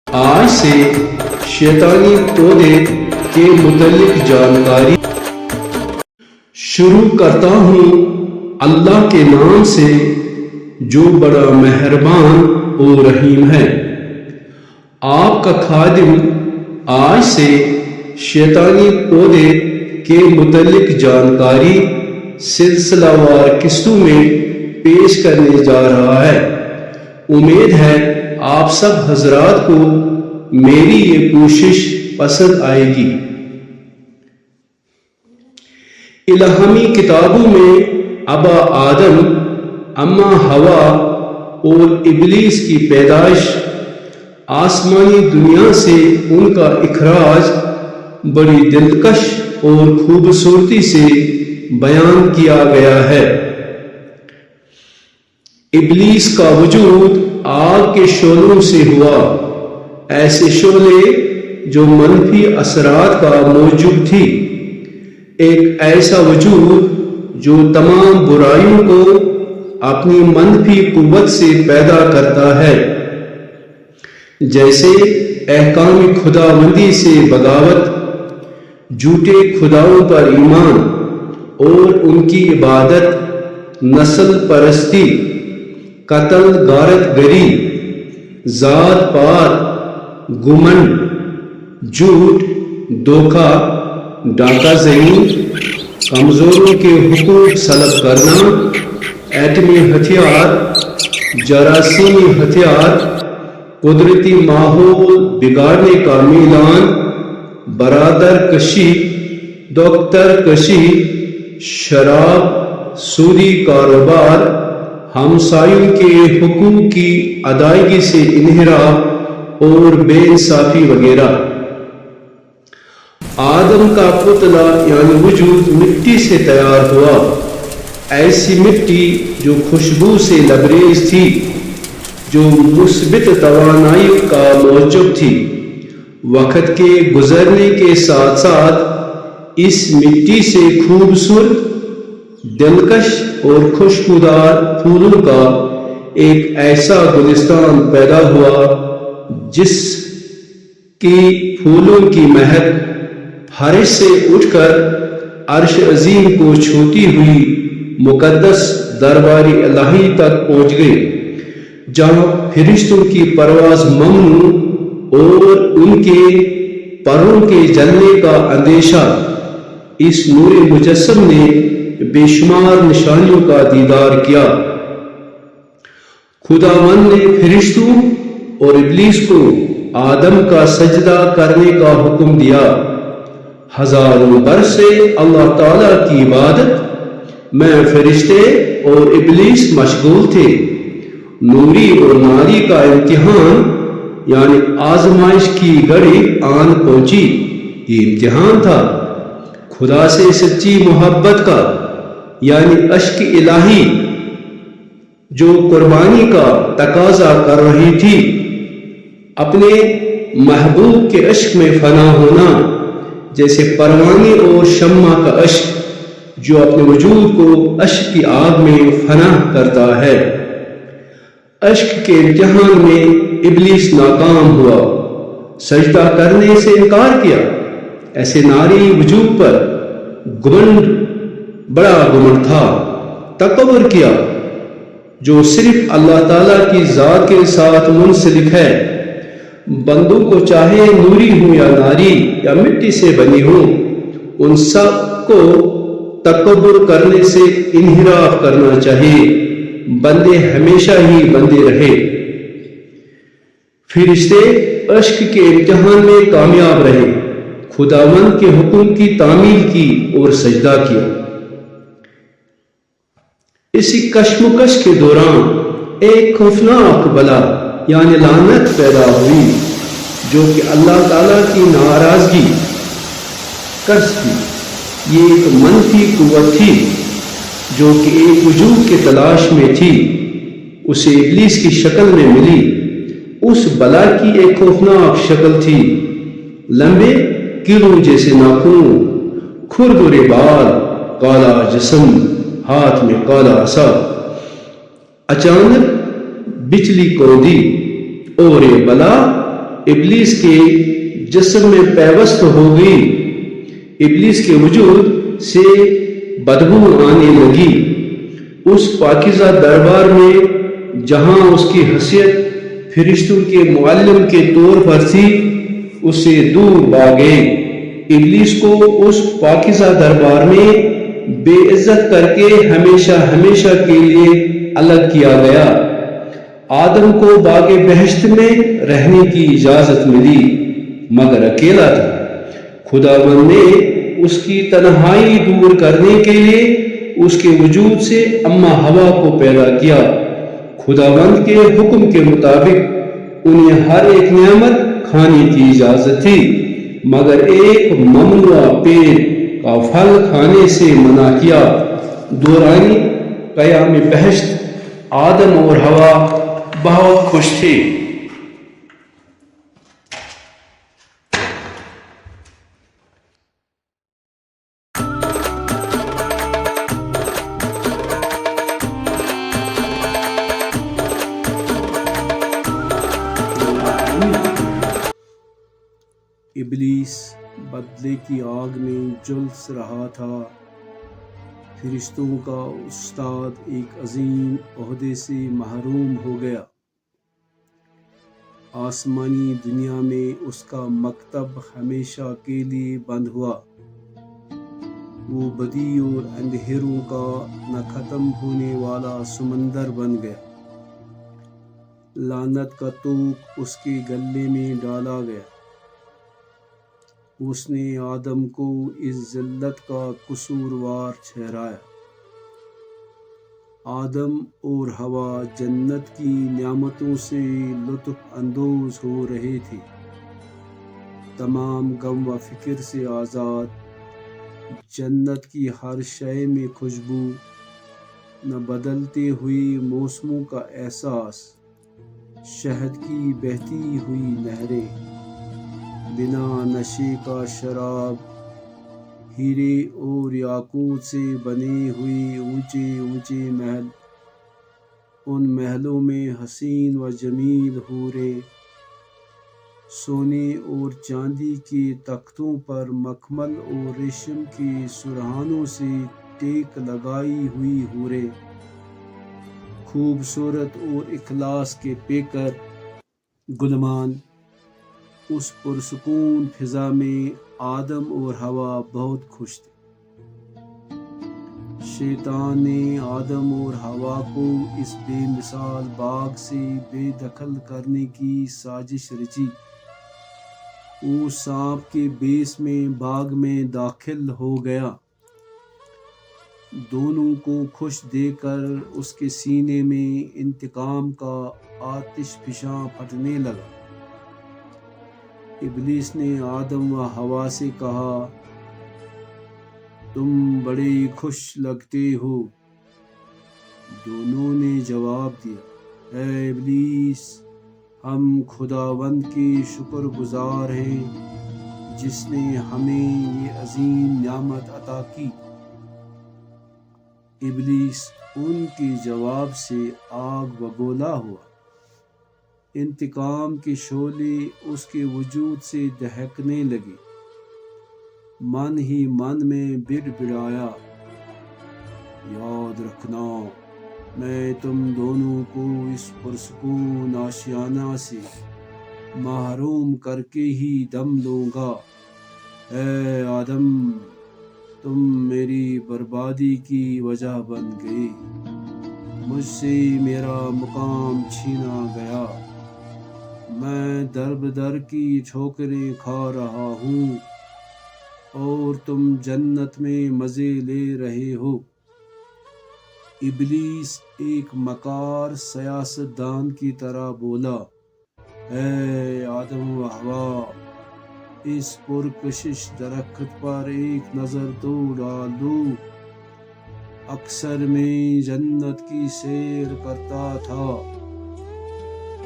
آج سے شیطانی تودے کے متعلق جانکاری شروع کرتا ہوں اللہ کے نام سے جو بڑا مہربان اور رحیم ہے۔ آپ کا خادم آج سے شیطانی تودے کے متعلق جانکاری سلسلہ وار قسطوں میں پیش کرنے جا رہا ہے۔ امید ہے آپ سب حضرات کو میری یہ کوشش پسند آئے گی۔ الہامی کتابوں میں ابا آدم، اماں ہوا اور ابلیس کی پیدائش، آسمانی دنیا سے ان کا اخراج بڑی دلکش اور خوبصورتی سے بیان کیا گیا ہے۔ ابلیس کا وجود آگ کے شعلوں سے ہوا، ایسے شعلے جو منفی اثرات کا موجب تھی، ایک ایسا وجود جو تمام برائیوں کو اپنی منفی قوت سے پیدا کرتا ہے، جیسے احکام خداوندی سے بغاوت، جھوٹے خداؤں پر ایمان اور ان کی عبادت، نسل پرستی، قتل غارت گری، ذات پات، گھمنڈ، جھوٹ، دھوکہ، ڈاکہ زنی، کمزوروں کے حقوق سلب کرنا، ایٹمی ہتھیار، جراثیمی ہتھیار، قدرتی ماحول بگاڑنے کا میلان، برادر کشی، دختر کشی، شراب، سودی کاروبار، ہمسایوں کے حقوق کی ادائیگی سے انحراف اور بے انصافی وغیرہ۔ آدم کا پتلا یعنی وجود مٹی سے تیار ہوا، ایسی مٹی جو خوشبو سے لبریز تھی، جو مثبت توانائی کا موجب تھی۔ وقت کے گزرنے کے ساتھ ساتھ اس مٹی سے خوبصورت، دلکش اور خوشبودار پھولوں کا ایک ایسا گلستان پیدا ہوا جس کی پھولوں کی مہک فرش سے اٹھ کر عرش عظیم کو چھوتی ہوئی مقدس دربار الہی تک پہنچ گئی، جہاں فرشتوں کی پرواز ممنوع اور ان کے پروں کے جلنے کا اندیشہ۔ اس نور مجسم نے بے شمار نشانیوں کا دیدار کیا۔ خداوند نے فرشتوں اور ابلیس کو آدم کا سجدہ کرنے کا حکم دیا۔ ہزاروں برس سے اللہ تعالیٰ کی عبادت میں فرشتے اور ابلیس مشغول تھے۔ نوری اور ناری کا امتحان یعنی آزمائش کی گھڑی آن پہنچی۔ یہ امتحان تھا خدا سے سچی محبت کا، یعنی عشق الہی جو قربانی کا تقاضا کر رہی تھی، اپنے محبوب کے عشق میں فنا ہونا، جیسے پروانے اور شمع کا عشق جو اپنے وجود کو عشق کی آگ میں فنا کرتا ہے۔ عشق کے امتحان میں ابلیس ناکام ہوا، سجدہ کرنے سے انکار کیا۔ ایسے ناری وجود پر گھمنڈ، بڑا گھمنڈ تھا، تکبر کیا جو صرف اللہ تعالیٰ کی ذات کے ساتھ منسلک ہے۔ بندوں کو چاہے نوری ہوں یا ناری یا مٹی سے بنی ہوں، ان سب کو تکبر کرنے سے انحراف کرنا چاہیے۔ بندے ہمیشہ ہی بندے رہے۔ فرشتے عشق کے امتحان میں کامیاب رہے، خداوند کے حکم کی تعمیل کی اور سجدہ کیا۔ اسی کشمکش کے دوران ایک خوفناک بلا یعنی لعنت پیدا ہوئی، جو کہ اللہ تعالیٰ کی ناراضگی کس تھی۔ یہ ایک منفی قوت تھی جو کہ ایک وجود کی تلاش میں تھی، اسے ابلیس کی شکل میں ملی۔ اس بلا کی ایک خوفناک شکل تھی، لمبے کیلوں جیسے ناخن، کھردرے بال، کالا جسم، ہاتھ میں کالا عصا۔ اچانک بجلی کو دی اور یہ بلا ابلیس کے جسم میں پیوست ہو گئی، ابلیس کے وجود سے بدبو آنے لگی۔ اس پاکیزہ دربار میں جہاں اس کی حیثیت فرشتوں کے معلم کے طور پر تھی، اس سے دور بھاگے۔ ابلیس کو اس پاکیزہ دربار میں بے عزت کر کے ہمیشہ ہمیشہ کے لیے الگ کیا گیا۔ آدم کو باغ بہشت میں رہنے کی اجازت ملی، مگر اکیلا تھا۔ خداوند نے اس کی تنہائی دور کرنے کے لیے اس کے وجود سے اما ہوا کو پیدا کیا۔ خداوند کے حکم کے مطابق انہیں ہر ایک نعمت کھانے کی اجازت تھی، مگر ایک ممنوع پیڑ کا پھل کھانے سے منع کیا۔ دوران قیام بہشت آدم اور ہوا بہت خوش تھے۔ ابلیس بدلے کی آگ میں جھلس رہا تھا۔ فرشتوں کا استاد ایک عظیم عہدے سے محروم ہو گیا۔ آسمانی دنیا میں اس کا مکتب ہمیشہ کے لیے بند ہوا۔ وہ بدی اور اندھیروں کا نہ ختم ہونے والا سمندر بن گیا۔ لعنت کا توق اس کے گلے میں ڈالا گیا۔ اس نے آدم کو اس ذلت کا قصوروار ٹھہرایا۔ آدم اور ہوا جنت کی نعمتوں سے لطف اندوز ہو رہے تھے، تمام غم و فکر سے آزاد۔ جنت کی ہر شے میں خوشبو، نہ بدلتے ہوئے موسموں کا احساس، شہد کی بہتی ہوئی نہریں، بنا نشے کا شراب، ہیرے اور یاقوت سے بنے ہوئے اونچے اونچے محل، ان محلوں میں حسین و جمیل حوریں، سونے اور چاندی کے تختوں پر مخمل اور ریشم کے سرہانوں سے ٹیک لگائی ہوئی حوریں، خوبصورت اور اخلاص کے پیکر غلامان۔ اس پرسکون فضا میں آدم اور ہوا بہت خوش تھے۔ شیطان نے آدم اور ہوا کو اس بے مثال باغ سے بے دخل کرنے کی سازش رچی۔ وہ سانپ کے بیس میں باغ میں داخل ہو گیا۔ دونوں کو خوش دیکھ کر اس کے سینے میں انتقام کا آتش فشاں پھٹنے لگا۔ ابلیس نے آدم و ہوا سے کہا، تم بڑے خوش لگتے ہو۔ دونوں نے جواب دیا، اے ابلیس، ہم خداوند کے شکر گزار ہیں جس نے ہمیں یہ عظیم نعمت عطا کی۔ ابلیس ان کے جواب سے آگ بگولا ہوا۔ انتقام کے شعلے اس کے وجود سے دہکنے لگے۔ من ہی من میں بڑبڑایا، یاد رکھنا، میں تم دونوں کو اس پرسکون آشیانہ سے محروم کر کے ہی دم لوں گا۔ اے آدم، تم میری بربادی کی وجہ بن گئے، مجھ سے میرا مقام چھینا گیا، میں در بدر کی ٹھوکریں کھا رہا ہوں اور تم جنت میں مزے لے رہے ہو۔ ابلیس ایک مکار سیاست دان کی طرح بولا، اے آدم و ہوا، اس پرکشش درخت پر ایک نظر تو ڈال دو۔ اکثر میں جنت کی سیر کرتا تھا،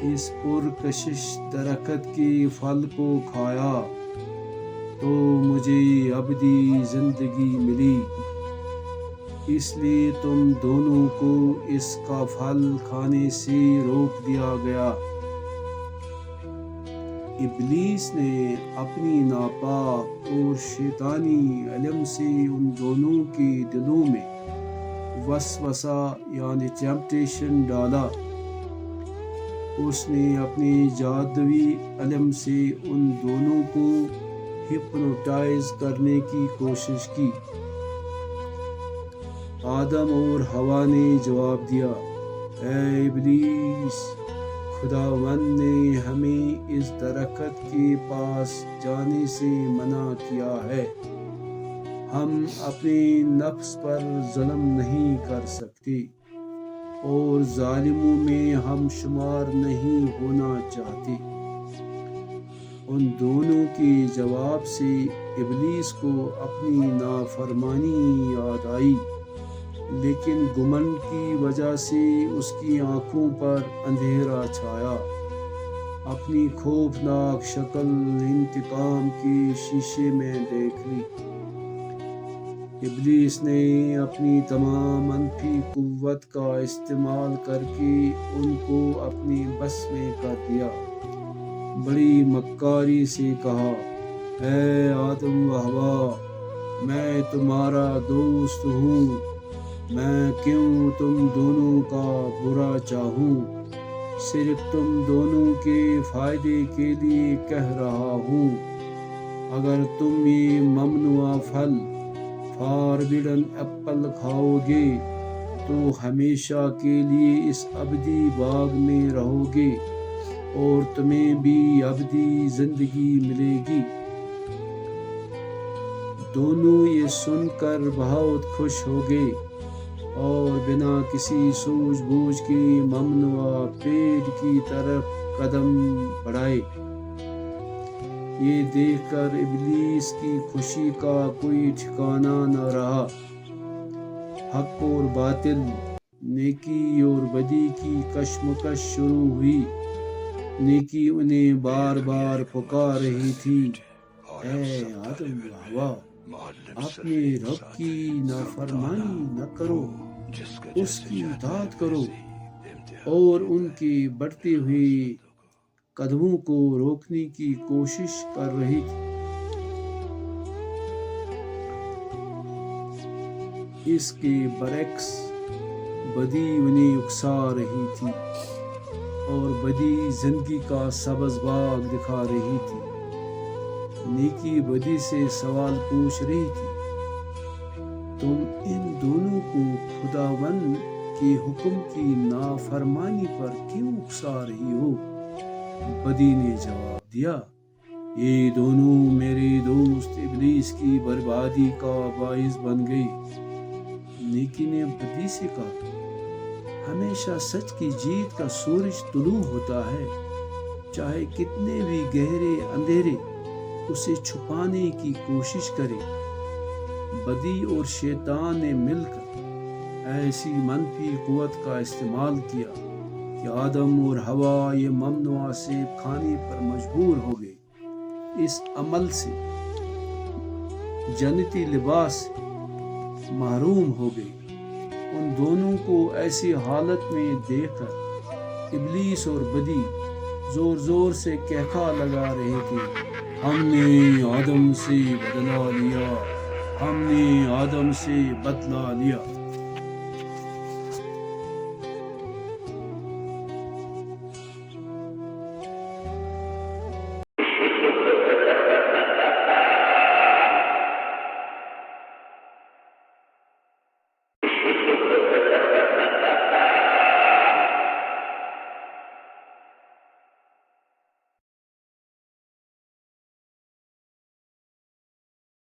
اس پرکشش درخت کے پھل کو کھایا تو مجھے ابدی زندگی ملی، اس لیے تم دونوں کو اس کا پھل کھانے سے روک دیا گیا۔ ابلیس نے اپنی ناپاک اور شیطانی علم سے ان دونوں کے دلوں میں وسوسہ یعنی ٹیمپٹیشن ڈالا۔ اس نے اپنے جادوئی علم سے ان دونوں کو ہپنوٹائز کرنے کی کوشش کی۔ آدم اور حوا نے جواب دیا، اے ابلیس، خداوند نے ہمیں اس درخت کے پاس جانے سے منع کیا ہے۔ ہم اپنے نفس پر ظلم نہیں کر سکتے اور ظالموں میں ہم شمار نہیں ہونا چاہتے۔ ان دونوں کے جواب سے ابلیس کو اپنی نافرمانی یاد آئی، لیکن گمنڈ کی وجہ سے اس کی آنکھوں پر اندھیرا چھایا۔ اپنی خوفناک شکل انتقام کے شیشے میں دیکھ لی۔ ابلیس نے اپنی تمام منفی قوت کا استعمال کر کے ان کو اپنی بس میں کر دیا۔ بڑی مکاری سے کہا، اے آدم و حوا، میں تمہارا دوست ہوں، میں کیوں تم دونوں کا برا چاہوں؟ صرف تم دونوں کے فائدے کے لیے کہہ رہا ہوں۔ اگر تم یہ ممنوع پھل فاربیڈن ایپل کھاؤ گے تو ہمیشہ کے لیے اس ابدی باغ میں رہو گے اور تمہیں بھی ابدی زندگی ملے گی۔ دونوں یہ سن کر بہت خوش ہو گئے اور بنا کسی سوجھ بوجھ کے ممنوع پیڑ کی طرف قدم بڑھائے۔ یہ دیکھ کر ابلیس کی خوشی کا کوئی ٹھکانہ نہ رہا۔ حق اور باطل، نیکی اور بدی کی کشمکش شروع ہوئی۔ نیکی انہیں بار بار پکار رہی تھی، اے آدم و حوا، اپنے رب کی نافرمانی نہ کرو، اس کی اطاعت کرو، اور ان کے بڑھتے ہوئے قدموں کو روکنے کی کوشش کر رہی تھی۔ اس کے برعکس بدی انہیں اکسا رہی تھی اور بدی زندگی کا سبز باغ دکھا رہی تھی۔ نیکی بدی سے سوال پوچھ رہی تھی، تم ان دونوں کو خداوند کے حکم کی نافرمانی پر کیوں اکسا رہی ہو؟ بدی نے جواب دیا، یہ دونوں میرے دوست ابلیس کی بربادی کا باعث بن گئی۔ نیکی نے بدی سے کہا، ہمیشہ سچ کی جیت کا سورج طلوع ہوتا ہے، چاہے کتنے بھی گہرے اندھیرے اسے چھپانے کی کوشش کرے۔ بدی اور شیطان نے مل کر ایسی منفی قوت کا استعمال کیا کہ آدم اور حوا یہ ممنوع سیب کھانے پر مجبور ہو گئے۔ اس عمل سے جنتی لباس محروم ہو گئے۔ ان دونوں کو ایسی حالت میں دیکھ کر ابلیس اور بدی زور زور سے کہکھا لگا رہے تھے، ہم نے آدم سے بدلہ لیا، ہم نے آدم سے بدلہ لیا۔